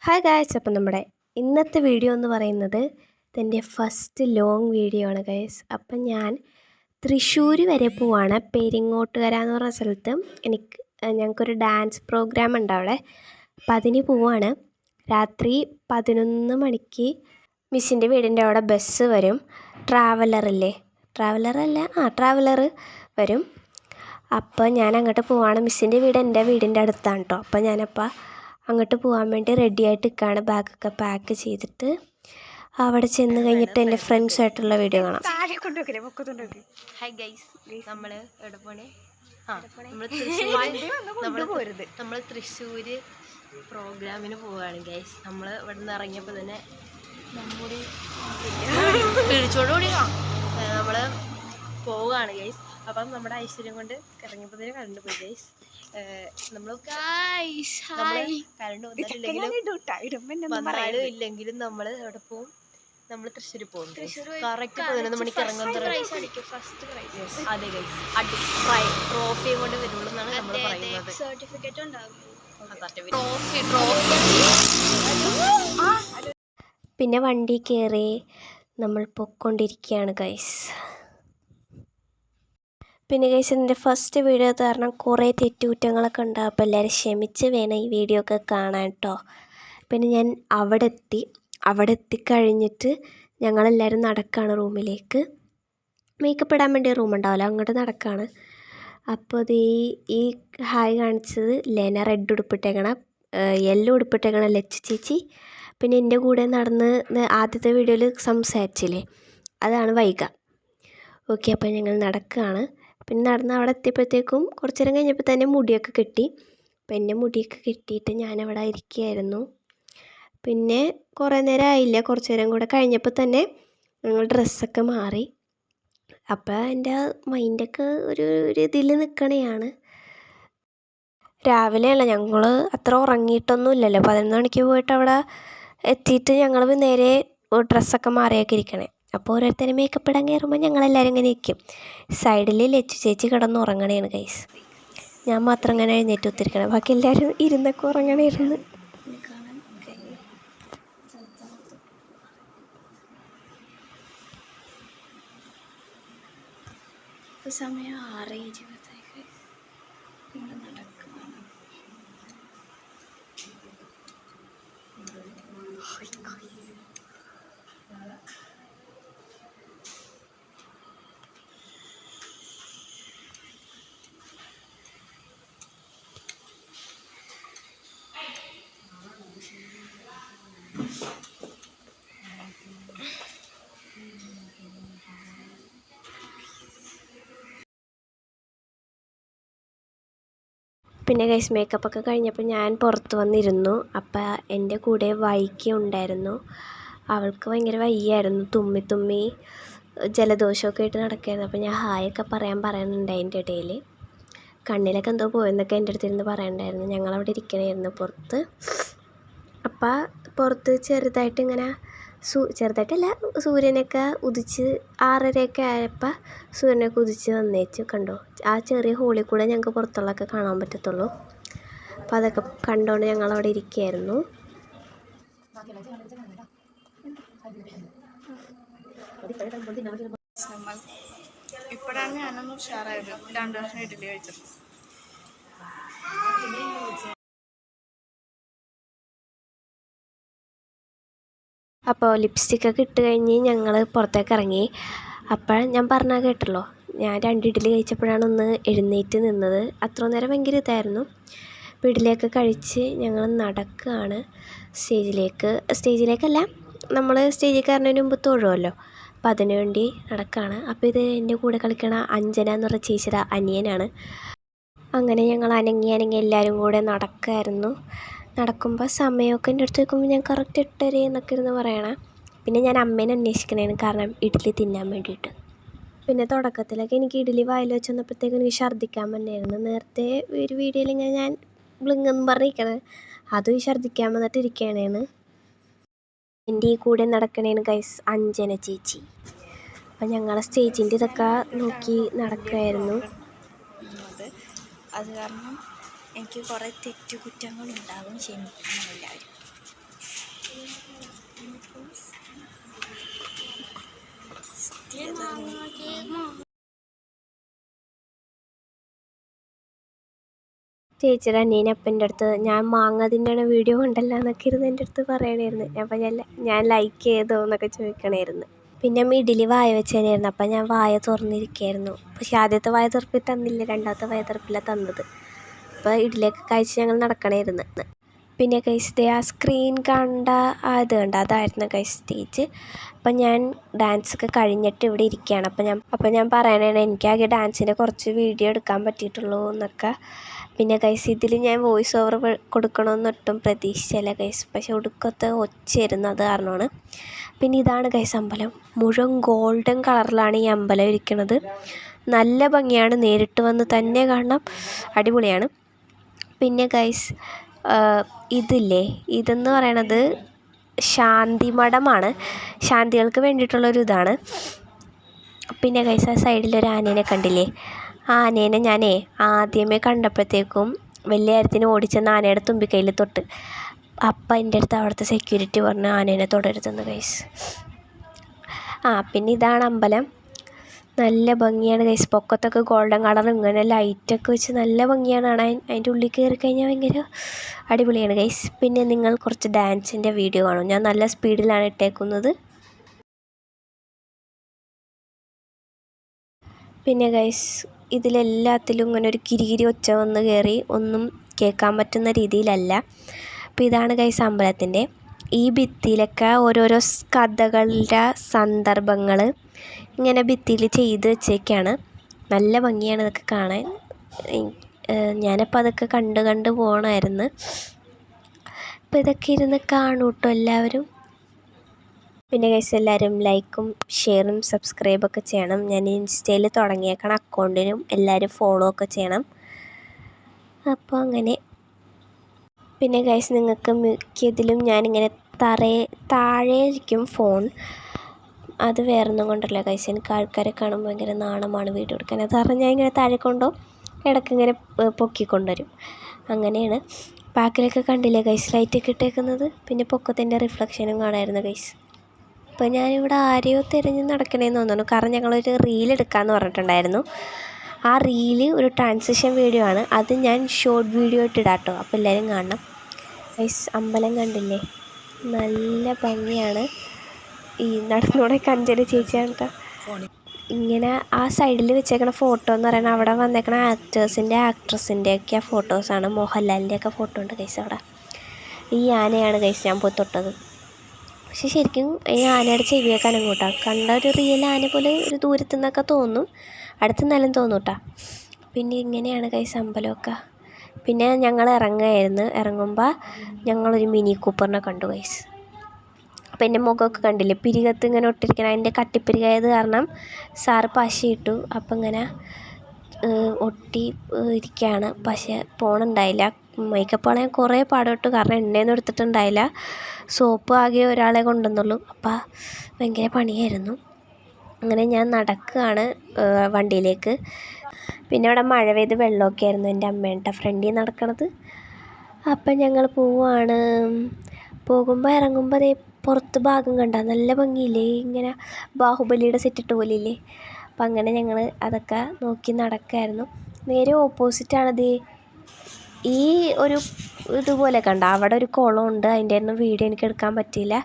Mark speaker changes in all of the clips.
Speaker 1: Hi guys, അപ്പം നമ്മുടെ ഇന്നത്തെ വീഡിയോ എന്ന് പറയുന്നത് ഇതെൻ്റെ ഫസ്റ്റ് ലോങ് വീഡിയോ ആണ് ഗായ്സ്. അപ്പം ഞാൻ തൃശ്ശൂർ വരെ പോവാണ്. പെരിങ്ങോട്ടുകര എന്ന് പറഞ്ഞ സ്ഥലത്ത് ഞങ്ങൾക്കൊരു ഡാൻസ് പ്രോഗ്രാം ഉണ്ട് അവിടെ. അപ്പം അതിന് പോവാണ്. രാത്രി 11 മണിക്ക് മിസ്സിൻ്റെ വീടിൻ്റെ അവിടെ ബസ് വരും. ട്രാവലർ വരും. അപ്പോൾ ഞാൻ അങ്ങോട്ട് പോവാണ്. മിസ്സിൻ്റെ വീട് എൻ്റെ വീടിൻ്റെ അടുത്താണ് കേട്ടോ. അപ്പോൾ അങ്ങോട്ട് പോകാൻ വേണ്ടി റെഡി ആയിട്ട് നിൽക്കുകയാണ്. ബാഗൊക്കെ പാക്ക് ചെയ്തിട്ട് അവിടെ ചെന്ന് കഴിഞ്ഞിട്ട് എൻ്റെ ഫ്രണ്ട്സായിട്ടുള്ള വീഡിയോ കാണാം.
Speaker 2: ഹായ് ഗൈസ്, നമ്മൾ എവിടെ പോണേ? നമ്മൾ തൃശ്ശൂർ പ്രോഗ്രാമിന് പോവുകയാണ് ഗൈസ്. നമ്മൾ ഇവിടെ നിന്ന് ഇറങ്ങിയപ്പോൾ തന്നെ നമ്മുടെ പിടിച്ചോടുകൂടി നമ്മൾ പോവുകയാണ് ഗൈസ്. അപ്പം നമ്മുടെ ഐശ്വര്യം കൊണ്ട് ഇറങ്ങിയപ്പോൾ തന്നെ കറണ്ട് പോയി ഗൈസ്. നമ്മൾ കറണ്ട് വന്നാലും ഇല്ലെങ്കിലും നമ്മൾ എവിടെ പോവും? നമ്മൾ തൃശ്ശൂർ പോകും. കറക്റ്റ് 11 മണിക്ക് ഇറങ്ങാൻ. അതെ ഗൈസ്, ട്രോഫിയും കൊണ്ട് വരുള്ളൂ എന്നാണ് നമ്മൾ പറയുന്നത്. സർട്ടിഫിക്കറ്റ് ഉണ്ടാകും.
Speaker 1: പിന്നെ വണ്ടി കയറി നമ്മൾ പൊയ്ക്കൊണ്ടിരിക്കുകയാണ് ഗൈസ്. പിന്നെ ഗൈസ്, എൻ്റെ ഫസ്റ്റ് വീഡിയോ കാരണം കുറേ തെറ്റുകുറ്റങ്ങളൊക്കെ ഉണ്ടാകും. അപ്പോൾ എല്ലാവരും ക്ഷമിച്ച് വേണം ഈ വീഡിയോ ഒക്കെ കാണാൻ കേട്ടോ. പിന്നെ ഞാൻ അവിടെ എത്തിക്കഴിഞ്ഞിട്ട് ഞങ്ങളെല്ലാവരും നടക്കുകയാണ് റൂമിലേക്ക്. മേക്കപ്പ് ഇടാൻ വേണ്ടി റൂമുണ്ടാവില്ല, അങ്ങോട്ട് നടക്കുകയാണ്. അപ്പോൾ ഇത് ഈ ഹായ് കാണിച്ചത് ലെന, റെഡ് ഉടുപ്പിട്ടേക്കണ, യെല്ലോ ഉടുപ്പിട്ടേക്കണ ലച്ചു ചേച്ചി. പിന്നെ എൻ്റെ കൂടെ നടന്ന് ആദ്യത്തെ വീഡിയോയിൽ സംസാരിച്ചില്ലേ, അതാണ് വൈഗ. ഓക്കെ, അപ്പോൾ ഞങ്ങൾ നടക്കുകയാണ്. പിന്നെ നടന്ന് അവിടെ എത്തിയപ്പോഴത്തേക്കും കുറച്ച് നേരം കഴിഞ്ഞപ്പോൾ തന്നെ മുടിയൊക്കെ കെട്ടി. അപ്പം എൻ്റെ മുടിയൊക്കെ കെട്ടിയിട്ട് ഞാനവിടെ ഇരിക്കുകയായിരുന്നു. പിന്നെ കുറേ നേരം ആയില്ല, കുറച്ച് നേരം കൂടെ കഴിഞ്ഞപ്പോൾ തന്നെ ഞങ്ങൾ ഡ്രസ്സൊക്കെ മാറി. അപ്പോൾ എൻ്റെ മൈൻഡൊക്കെ ഒരു ഇതിൽ നിൽക്കണയാണ്. രാവിലെയല്ല, ഞങ്ങൾ അത്ര ഉറങ്ങിയിട്ടൊന്നും ഇല്ലല്ലോ. 11 മണിക്ക് പോയിട്ട് അവിടെ എത്തിയിട്ട് ഞങ്ങൾ നേരെ ഡ്രസ്സൊക്കെ മാറിയൊക്കെ ഇരിക്കണേ. അപ്പോൾ ഓരോരുത്തരും മേക്കപ്പ് ഇടാൻ കയറുമ്പോൾ ഞങ്ങളെല്ലാവരും ഇങ്ങനെ ഇരിക്കും. സൈഡിൽ ലച്ചു ചേച്ചി കിടന്ന് ഉറങ്ങണേണ് ഗൈസ്. ഞാൻ മാത്രം ഇങ്ങനെ എഴുന്നേറ്റ് ഒത്തിരിക്കണം, ബാക്കി എല്ലാവരും ഇരുന്നൊക്കെ ഉറങ്ങണേരുന്ന്. സമയം 6:20 നടക്കുകയാണ്. പിന്നെ ഗൈസ്, മേക്കപ്പൊക്കെ കഴിഞ്ഞപ്പോൾ ഞാൻ പുറത്ത് വന്നിരുന്നു. അപ്പം എൻ്റെ കൂടെ വൈക്കി ഉണ്ടായിരുന്നു. അവൾക്ക് ഭയങ്കര വയ്യായിരുന്നു, തുമ്മി ജലദോഷമൊക്കെ ആയിട്ട് നടക്കുകയായിരുന്നു. അപ്പോൾ ഞാൻ ഹായൊക്കെ പറയുന്നുണ്ട്. അതിൻ്റെ ഇടയിൽ കണ്ണിലൊക്കെ എന്തോ പോയെന്നൊക്കെ എൻ്റെ അടുത്തിരുന്ന് പറയണ്ടായിരുന്നു. ഞങ്ങളവിടെ ഇരിക്കണമായിരുന്നു പുറത്ത്. അപ്പം പുറത്ത് ചെറുതായിട്ട് ഇങ്ങനെ ചെറുതായിട്ടല്ല, സൂര്യനൊക്കെ ഉദിച്ച് 6:30 ആയപ്പോൾ സൂര്യനൊക്കെ ഉദിച്ച് വന്നേച്ചു കണ്ടോ. ആ ചെറിയ ഹോളിൽ കൂടെ ഞങ്ങൾക്ക് പുറത്തുള്ളതൊക്കെ കാണാൻ പറ്റത്തുള്ളൂ. അപ്പോൾ അതൊക്കെ കണ്ടുകൊണ്ട് ഞങ്ങളവിടെ ഇരിക്കുകയായിരുന്നു.
Speaker 2: ഇപ്പോഴാണ് ഞാനൊന്ന് ഉഷാറായത്. 2 വർഷം ഇഡ്ഡലി കഴിച്ചത്.
Speaker 1: അപ്പോൾ ലിപ്സ്റ്റിക്കൊക്കെ ഇട്ട് കഴിഞ്ഞ് ഞങ്ങൾ പുറത്തേക്ക് ഇറങ്ങി. അപ്പോൾ ഞാൻ പറഞ്ഞാൽ കേട്ടല്ലോ, ഞാൻ 2 ഇഡ്ഡലി കഴിച്ചപ്പോഴാണ് ഒന്ന് എഴുന്നേറ്റ് നിന്നത്. അത്ര നേരം ഭയങ്കര ഇതായിരുന്നു. അപ്പോൾ ഇഡ്ഡലിയൊക്കെ കഴിച്ച് ഞങ്ങൾ നടക്കുകയാണ് സ്റ്റേജിലേക്കല്ല, നമ്മൾ സ്റ്റേജിൽ കയറുന്നതിന് മുമ്പ് തൊഴുമല്ലോ, അപ്പോൾ അതിനു വേണ്ടി നടക്കുകയാണ്. അപ്പോൾ ഇത് എൻ്റെ കൂടെ കളിക്കണ അഞ്ജന എന്ന് പറഞ്ഞ ചേച്ചിയുടെ അനിയനാണ്. അങ്ങനെ ഞങ്ങൾ അനങ്ങി എല്ലാവരും കൂടെ നടക്കുമായിരുന്നു. നടക്കുമ്പോൾ സമയമൊക്കെ എൻ്റെ അടുത്ത് വെക്കുമ്പോൾ ഞാൻ കറക്റ്റ് 8:30 എന്നൊക്കെ ഇരുന്ന് പറയണം. പിന്നെ ഞാൻ അമ്മേനെ അന്വേഷിക്കണേന്, കാരണം ഇഡ്ഡലി തിന്നാൻ വേണ്ടിയിട്ട്. പിന്നെ തുടക്കത്തിലൊക്കെ എനിക്ക് ഇഡ്ഡലി വായിൽ വെച്ച് വന്നപ്പോഴത്തേക്കും എനിക്ക് ഛർദ്ദിക്കാൻ വന്നായിരുന്നു. നേരത്തെ ഒരു വീഡിയോയിൽ ഇങ്ങനെ ഞാൻ ബ്ലിങ്ങെന്ന് പറഞ്ഞിരിക്കണേ, അതും ഛർദ്ദിക്കാൻ വന്നിട്ട് ഇരിക്കണേന്ന്. എൻ്റെ ഈ കൂടെ നടക്കണേന് ഗൈസ് അഞ്ജന ചേച്ചി. അപ്പം ഞങ്ങൾ സ്റ്റേജിൻ്റെ ഇതൊക്കെ നോക്കി നടക്കുമായിരുന്നു.
Speaker 2: അത് കാരണം എനിക്ക് കുറേ തെറ്റുകുറ്റങ്ങളുണ്ടാകും, ക്ഷമിക്കണം എല്ലാവരും.
Speaker 1: ചേച്ചിയുടെ അനിയനെ അപ്പം എൻ്റെ അടുത്ത് ഞാൻ മാങ്ങ തിന്നണ വീഡിയോ ഉണ്ടല്ലോ എന്നൊക്കെ ഇരുന്ന് എൻ്റെ അടുത്ത് പറയണമായിരുന്നു. അപ്പം ഞാൻ ലൈക്ക് ചെയ്തോ എന്നൊക്കെ ചോദിക്കണമായിരുന്നു. പിന്നെ ഇഡ്ഡലി വായ വെച്ചതായിരുന്നു. അപ്പം ഞാൻ വായ തുറന്നിരിക്കുകയായിരുന്നു. പക്ഷേ ആദ്യത്തെ വായ തുറപ്പിൽ തന്നില്ല, രണ്ടാമത്തെ വായ തുറപ്പിലാണ് തന്നത്. അപ്പോൾ ഇഡ്ഡലിയൊക്കെ കഴിച്ച് ഞങ്ങൾ നടക്കണമായിരുന്നു. പിന്നെ ഗൈസ് ആ സ്ക്രീൻ കണ്ട അത് കണ്ട അതായിരുന്നു ഗൈസ് സ്റ്റേജ്. അപ്പം ഞാൻ ഡാൻസൊക്കെ കഴിഞ്ഞിട്ട് ഇവിടെ ഇരിക്കുകയാണ്. അപ്പം ഞാൻ പറയണതാണ് എനിക്കാകെ ഡാൻസിൻ്റെ കുറച്ച് വീഡിയോ എടുക്കാൻ പറ്റിയിട്ടുള്ളൂ എന്നൊക്കെ. പിന്നെ ഗൈസ് ഇതിൽ ഞാൻ വോയിസ് ഓവർ കൊടുക്കണമെന്നൊട്ടും പ്രതീക്ഷിച്ചില്ല ഗൈസ്. പക്ഷെ ഒടുക്കത്തെ ഒച്ചയായിരുന്നു, അത് കാരണമാണ്. പിന്നെ ഇതാണ് ഗൈസ് അമ്പലം. മുഴുവൻ ഗോൾഡൻ കളറിലാണ് ഈ അമ്പലം ഇരിക്കുന്നത്. നല്ല ഭംഗിയാണ്, നേരിട്ട് വന്ന് തന്നെ കാണണം, അടിപൊളിയാണ്. പിന്നെ ഗൈസ് ഇതെന്ന് പറയണത് ശാന്തി മഠമാണ്. ശാന്തികൾക്ക് വേണ്ടിയിട്ടുള്ളൊരു ഇതാണ്. പിന്നെ ഗൈസ് ആ സൈഡിലൊരു ആനേനെ കണ്ടില്ലേ? ആ ആനേനെ ഞാൻ ആദ്യമേ കണ്ടപ്പോഴത്തേക്കും വലിയ കാര്യത്തിന് ഓടിച്ചെന്ന് ആനയുടെ തുമ്പിക്കൈയിൽ തൊട്ട്. അപ്പം എൻ്റെ അടുത്ത് അവിടുത്തെ സെക്യൂരിറ്റി പറഞ്ഞു ആനേനെ തൊടരുതെന്ന് ഗൈസ്. പിന്നെ ഇതാണ് അമ്പലം. നല്ല ഭംഗിയാണ് ഗൈസ്. പൊക്കത്തൊക്കെ ഗോൾഡൻ കളർ ഇങ്ങനെ ലൈറ്റൊക്കെ വെച്ച് നല്ല ഭംഗിയാണ് കാണാൻ. അതിൻ്റെ ഉള്ളിൽ കയറി കഴിഞ്ഞാൽ ഭയങ്കര അടിപൊളിയാണ് ഗൈസ്. പിന്നെ നിങ്ങൾ കുറച്ച് ഡാൻസിൻ്റെ വീഡിയോ കാണും. ഞാൻ നല്ല സ്പീഡിലാണ് ഇട്ടേക്കുന്നത്. പിന്നെ ഗൈസ് ഇതിലെല്ലാത്തിലും ഇങ്ങനെ ഒരു കിരികിരി ഒച്ച വന്ന് കയറി ഒന്നും കേൾക്കാൻ പറ്റുന്ന രീതിയിലല്ല. അപ്പോൾ ഇതാണ് ഗൈസ് അമ്പലത്തിൻ്റെ. ഈ ഭിത്തിയിലൊക്കെ ഓരോരോ കഥകളുടെ സന്ദർഭങ്ങൾ ഇങ്ങനെ ഭിത്തിയിൽ ചെയ്ത് വെച്ചേക്കാണ്. നല്ല ഭംഗിയാണ് ഇതൊക്കെ കാണാൻ. ഞാനപ്പോൾ അതൊക്കെ കണ്ട് പോകണമായിരുന്നു. അപ്പോൾ ഇതൊക്കെ ഇരുന്ന് കാണൂ കേട്ടോ എല്ലാവരും. പിന്നെ ഗൈസ് എല്ലാവരും ലൈക്കും ഷെയറും സബ്സ്ക്രൈബൊക്കെ ചെയ്യണം. ഞാൻ ഇൻസ്റ്റയിൽ തുടങ്ങിയേക്കണ അക്കൗണ്ടിനും എല്ലാവരും ഫോളോ ഒക്കെ ചെയ്യണം. അപ്പോൾ അങ്ങനെ. പിന്നെ ഗൈസ് നിങ്ങൾക്ക് മിക്കതിലും ഞാനിങ്ങനെ താഴെ ഇരിക്കും ഫോൺ. അത് വേറൊന്നും കൊണ്ടല്ല ഗൈസ്, എനിക്ക് ആൾക്കാരെ കാണുമ്പോൾ ഭയങ്കര നാണമാണ് വീഡിയോ എടുക്കാൻ. അത് കാരണം ഞാൻ ഇങ്ങനെ താഴെ കൊണ്ടോ ഇടയ്ക്കിങ്ങനെ പൊക്കിക്കൊണ്ടുവരും. അങ്ങനെയാണ്. ബാക്കിലൊക്കെ കണ്ടില്ലേ ഗൈസ് ലൈറ്റൊക്കെ ഇട്ടേക്കുന്നത്. പിന്നെ പൊക്കത്തിൻ്റെ റിഫ്ലക്ഷനും കാണാമായിരുന്നു ഗൈസ്. അപ്പോൾ ഞാനിവിടെ ആരെയോ തിരഞ്ഞ് നടക്കണേന്ന് തോന്നുന്നു. കാരണം ഞങ്ങളൊരു റീൽ എടുക്കാമെന്ന് പറഞ്ഞിട്ടുണ്ടായിരുന്നു. ആ റീല് ഒരു ട്രാൻസിഷൻ വീഡിയോ ആണ്. അത് ഞാൻ ഷോർട്ട് വീഡിയോ ഇട്ടിടാം കേട്ടോ. അപ്പോൾ എല്ലാവരും കാണണം ഗൈസ്. അമ്പലം കണ്ടില്ലേ? നല്ല ഭംഗിയാണ്. ഈ നടന്നോടെ കഞ്ചന ചേച്ചിയാണ് കേട്ടോ. ഇങ്ങനെ ആ സൈഡിൽ വെച്ചേക്കണ ഫോട്ടോ എന്ന് പറയുന്നത് അവിടെ വന്നേക്കണ ആക്ടേഴ്സിൻ്റെ ആക്ട്രസിൻ്റെയൊക്കെ ഫോട്ടോസാണ്. മോഹൻലാലിൻ്റെയൊക്കെ ഫോട്ടോ ഉണ്ട് ഗൈസ് അവിടെ. ഈ ആനയാണ് ഗൈസ് ഞാൻ പോയി തൊട്ടത്. പക്ഷെ ശരിക്കും ഈ ആനയുടെ ചെവിയൊക്കെ അനങ്ങൂട്ടാ. കണ്ട ഒരു റിയൽ ആന പോലെ ഒരു ദൂരത്തു നിന്നൊക്കെ തോന്നും, അടുത്ത് നിന്നാലും തോന്നും കേട്ടോ. പിന്നെ ഇങ്ങനെയാണ് ഗൈസ് അമ്പലമൊക്കെ. പിന്നെ ഞങ്ങൾ ഇറങ്ങുമ്പോൾ ഞങ്ങളൊരു മിനി കൂപ്പറിനെ കണ്ടു ഗൈസ്. അപ്പം എൻ്റെ മുഖമൊക്കെ കണ്ടില്ലേ? പിരികത്ത് ഇങ്ങനെ ഒട്ടിരിക്കണം. അതിൻ്റെ കട്ടിപ്പിരികായത് കാരണം സാറ് പശയിട്ടു. അപ്പം ഇങ്ങനെ ഒട്ടി ഇരിക്കുകയാണ്. പക്ഷേ പോണുണ്ടായില്ല. മേക്കപ്പ് കളയാൻ കുറേ പാടുപെട്ടു. കാരണം എണ്ണയൊന്നും എടുത്തിട്ടുണ്ടായില്ല. സോപ്പ് ആകെ ഒരാളെ കൊണ്ടുവന്നുള്ളൂ. അപ്പം ഭയങ്കര പണിയായിരുന്നു. അങ്ങനെ ഞാൻ നടക്കുകയാണ് വണ്ടിയിലേക്ക്. പിന്നെ അവിടെ മഴ പെയ്ത് വെള്ളമൊക്കെ ആയിരുന്നു. എൻ്റെ അമ്മേൻ്റെ ഫ്രണ്ടിൽ നടക്കണത്. അപ്പം ഞങ്ങൾ പോവുകയാണ്. പോകുമ്പോൾ ഇറങ്ങുമ്പോൾ അതേ പുറത്ത് ഭാഗം കണ്ട നല്ല ഭംഗിയില്ലേ? ഇങ്ങനെ ബാഹുബലിയുടെ സെറ്റിട്ട് പോലെ ഇല്ലേ? അപ്പം അങ്ങനെ ഞങ്ങൾ അതൊക്കെ നോക്കി നടക്കായിരുന്നു. നേരെ ഓപ്പോസിറ്റാണത് ഈ ഒരു ഇതുപോലെ കണ്ട അവിടെ ഒരു കുളമുണ്ട്. അതിൻ്റെ ഒന്നും വീഡിയോ എനിക്ക് എടുക്കാൻ പറ്റിയില്ല.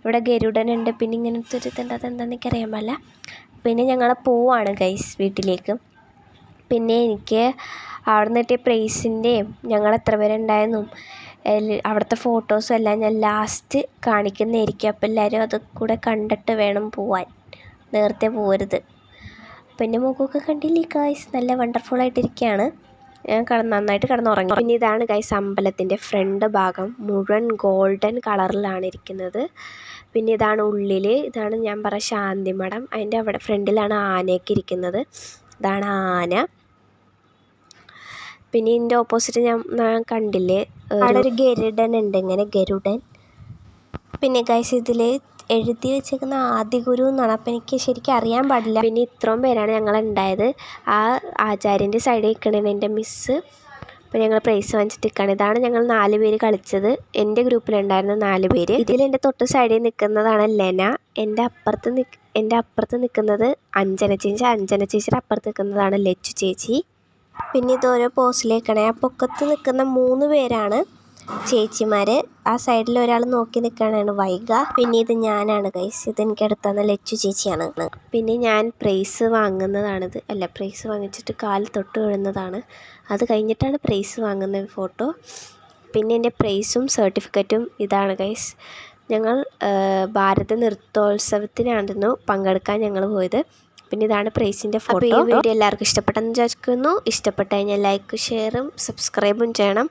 Speaker 1: ഇവിടെ ഗരുഡനുണ്ട്. പിന്നെ ഇങ്ങനത്തെ ഒരു ഇതുണ്ട്. അതെന്താണെന്ന് എനിക്കറിയാൻ പാടില്ല. പിന്നെ ഞങ്ങൾ പോവാണ് ഗൈസ് വീട്ടിലേക്ക്. പിന്നെ എനിക്ക് അവിടെ നിന്ന് കിട്ടിയ പ്രൈസിൻ്റെയും ഞങ്ങൾ എത്ര പേരുണ്ടായെന്നും അവിടുത്തെ ഫോട്ടോസും എല്ലാം ഞാൻ ലാസ്റ്റ് കാണിക്കുന്നതായിരിക്കും. അപ്പോൾ എല്ലാവരും അത് കൂടെ കണ്ടിട്ട് വേണം പോവാൻ, നേരത്തെ പോകരുത്. പിന്നെ മുഖമൊക്കെ കണ്ടില്ലേ ഗൈസ്? നല്ല വണ്ടർഫുള്ളായിട്ടിരിക്കുകയാണ്. ഞാൻ നന്നായിട്ട് കിടന്നുറങ്ങി. പിന്നെ ഇതാണ് ഗൈസ് അമ്പലത്തിൻ്റെ ഫ്രണ്ട് ഭാഗം. മുഴുവൻ ഗോൾഡൻ കളറിലാണ് ഇരിക്കുന്നത്. പിന്നെ ഇതാണ് ഉള്ളിൽ. ഇതാണ് ഞാൻ പറഞ്ഞ ശാന്തി മഠം. അതിൻ്റെ അവിടെ ഫ്രണ്ടിലാണ് ആനയൊക്കെ ഇരിക്കുന്നത്. ഇതാണ് ആന. പിന്നെ ഇതിൻ്റെ ഓപ്പോസിറ്റ് ഞാൻ കണ്ടില്ലേ അവിടെ ഒരു ഗരുഡൻ ഉണ്ട്. ഇങ്ങനെ ഗരുഡൻ. പിന്നെ ഗൈസ് ഇതിൽ എഴുതി വെച്ചേക്കുന്ന ആദിഗുരു എന്നാണ്. അപ്പം എനിക്ക് ശരിക്കും അറിയാൻ പാടില്ല. പിന്നെ ഇത്രയും പേരാണ് ഞങ്ങളുണ്ടായത്. ആ ആചാര്യൻ്റെ സൈഡിൽ നിൽക്കണേന് എൻ്റെ മിസ്സ്. അപ്പോൾ ഞങ്ങൾ പ്രൈസ് വാങ്ങിച്ചിട്ട് നിൽക്കുകയാണ്. ഇതാണ് ഞങ്ങൾ 4 പേര് കളിച്ചത്. എൻ്റെ ഗ്രൂപ്പിലുണ്ടായിരുന്ന 4 പേര്. ഇതിൽ എൻ്റെ തൊട്ട് സൈഡിൽ നിൽക്കുന്നതാണ് ലെന. എൻ്റെ അപ്പുറത്ത് നിൽക്കുന്നത് അഞ്ജന ചേച്ചി. അഞ്ജന ചേച്ചിയുടെ അപ്പുറത്ത് നിൽക്കുന്നതാണ് ലച്ചു ചേച്ചി. പിന്നെ ഇതോരോ പോസിലേക്കാണ്. ആ പൊക്കത്ത് നിൽക്കുന്ന 3 പേരാണ് ചേച്ചിമാർ. ആ സൈഡിൽ ഒരാൾ നോക്കി നിൽക്കുകയാണ് വൈഗ. പിന്നെ ഇത് ഞാനാണ് ഗൈസ്. ഇതെനിക്ക് അടുത്തന്ന ലച്ചു ചേച്ചിയാണ്. പിന്നെ ഞാൻ പ്രൈസ് വാങ്ങുന്നതാണിത്. അല്ല, പ്രൈസ് വാങ്ങിച്ചിട്ട് കാൽ തൊട്ട് വീഴുന്നതാണ്. അത് കഴിഞ്ഞിട്ടാണ് പ്രൈസ് വാങ്ങുന്ന ഫോട്ടോ. പിന്നെ എൻ്റെ പ്രൈസും സർട്ടിഫിക്കറ്റും ഇതാണ് ഗൈസ്. ഞങ്ങൾ ഭാരത നൃത്തോത്സവത്തിനായിരുന്നു പങ്കെടുക്കാൻ ഞങ്ങൾ പോയത്. പിന്നെ ഇതാണ് പ്രൈസിൻ്റെ ഫോട്ടോ. ഈ വീഡിയോ എല്ലാവർക്കും ഇഷ്ടപ്പെട്ടെന്ന് വിചാരിക്കുന്നു. ഇഷ്ടപ്പെട്ട് കഴിഞ്ഞാൽ ലൈക്ക്, ഷെയറും സബ്സ്ക്രൈബും ചെയ്യണം.